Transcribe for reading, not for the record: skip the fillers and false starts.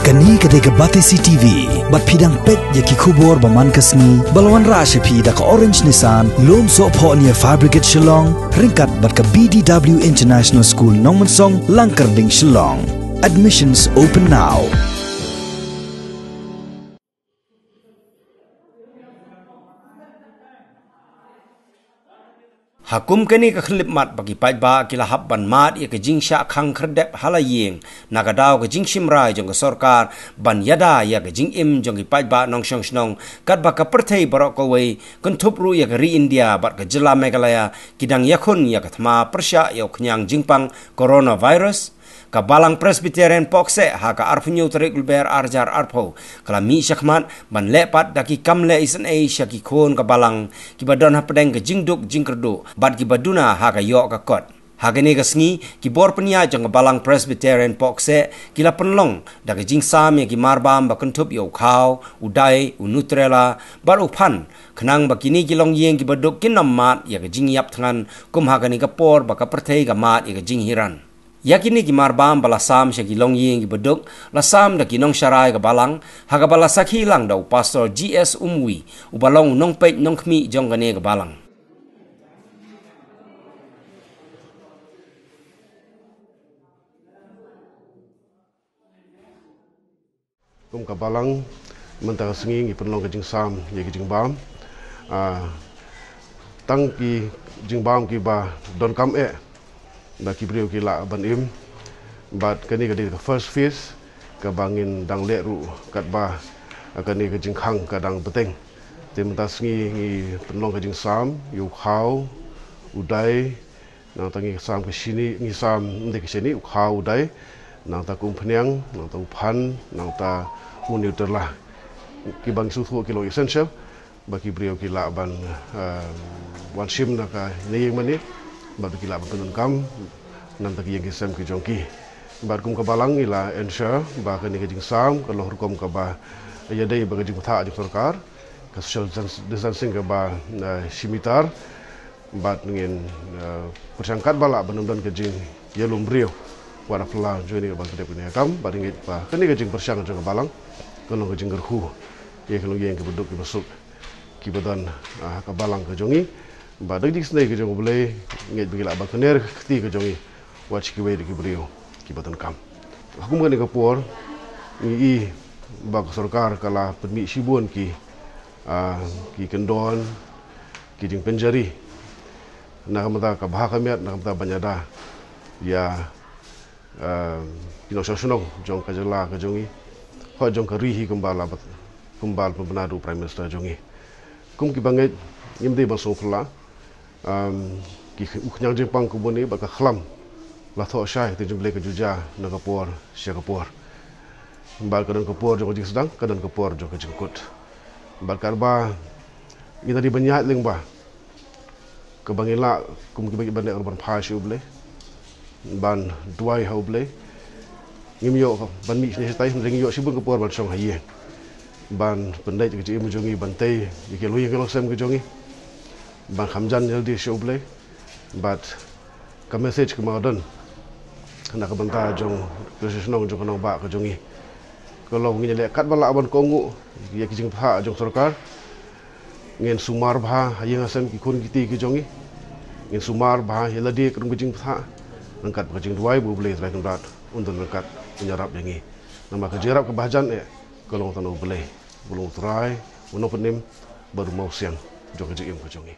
Kani kadega Batesi TV, bat pidang pet yaki kubor baman kasni, balwan rasha pi da ka Orange Nissan, lom so po niya Fabricate Shillong, ringkat bat ka BDW International School Nongmansong, Langkarding Shillong. Admissions open now. Hakum kini ke khlip mat bagi pajba kila habban mat ia ke jingsha khang khrdep halayeng nagadau ke jingshim rai jong ke sorkar ban yada ia ke jingim jong ke pajba nong shong shnong kat ba ka perthei barok ko wei kuntup ru ia ke ri India bat ke jela Meghalaya kidang yakun ia ke thma persya ia knyang jingpang coronavirus ka balang Presbyterian pokse ha ka arfunyu tarik ulber arjar arpo kala mi syakmat ban lepat daki kamle isen ei syaki khon ka balang ki badon ha pedeng ke jingduk jingkerdu bat ki baduna ha ka yok ka kot ha gene ka sngi ki bor penya jong ka balang Presbyterian pokse kila penlong daki jingsam ya ki marbam ba kuntup yo khau udai unutrela bar uphan khnang ba kini kilong yeng ki baduk kinam mat ya ka jingyap thangan kum ha gane ka por ba ka perthei ka mat ya ka jinghiran yakini ki marbam balasam syaki long ying ki beduk lasam da ki nong syarai ka balang haga balasaki lang da pastor GS Umwi ubalong nong pej nong khmi jong gane ka balang kum ka balang mentang sengi ngi penlong ka jingsam ye ki jingbam tang ki jingbam ki ba don kam da kibriu kila ban im bat kani kadi ka first phase ka bangin dang le ru kat ba kani ka jingkhang ka dang beteng tim tas ngi penlong ka jingsam yu khau udai nang tangi sam ka sini ngi sam nde ka sini khau udai nang ta kum phnyang nang ta uphan nang ta muniu terlah ki bang su thu kilo essential ba kibriu kila ban wan sim na ka nei mani bat kila penun kam nan tak yang kisam ke jongki bat kum ka balang ila ensure ba ka ni ka jingsam ka lohur kom ka ba ya dei ba ka jing tha ji sarkar ka social distancing ka ba simitar bat ngin persangkat bala benun ka jing yelum brio wara pla joni ba ka de punya kam bat ngit ba ka ni ka jing persang ka balang ka long ka jing gerhu ye ka long yang ka beduk ki masuk ki badan ka balang ka jongi ba dak dik snai ke jong boleh nget bigila ba kener khti ke jongi watch ki we de ki brio ki batan kam aku mengen ke por ni ba sarkar kala permi sibun ki kendon ki jing penjari na kamta ka bha kamiat na kamta banyada ya kino sosonong jong ka jela ke jongi ho jong ka rihi kembala kembal pembenadu prime minister jongi kum ki banget ngimde ba so phla ki uknyang jepang kubuni baka khlam la tho shai te jumble ka juja na kapor sya kapor bal kadon kapor jo jing sedang kadon kapor jo ka jingkut bal karba ina di banyat ling ba ke bangila kum ki bagi bande urban phash uble ban duai hauble ngim yo ban mi ni tai ring yo sibun kapor ban song haye ban pendai ke ji mujongi bantai ke lui ke lo sem ke jongi ban khamjan jaldi shoble but ka message ke modern na ka banta jong positionong jong nong ba ka jongi kalau ngi le kat bala ban kongu ye ki jing pha jong sarkar ngin sumar bha hayeng asem ki khun kiti ki jongi ngin sumar bha heladi ka jing pha angkat ka jing duai bu ble tra rat undun angkat penyarap yangi nama ka jirap ke bahjan kalau tanu ble belum try uno penim baru mau siang jong ka jing ka jongi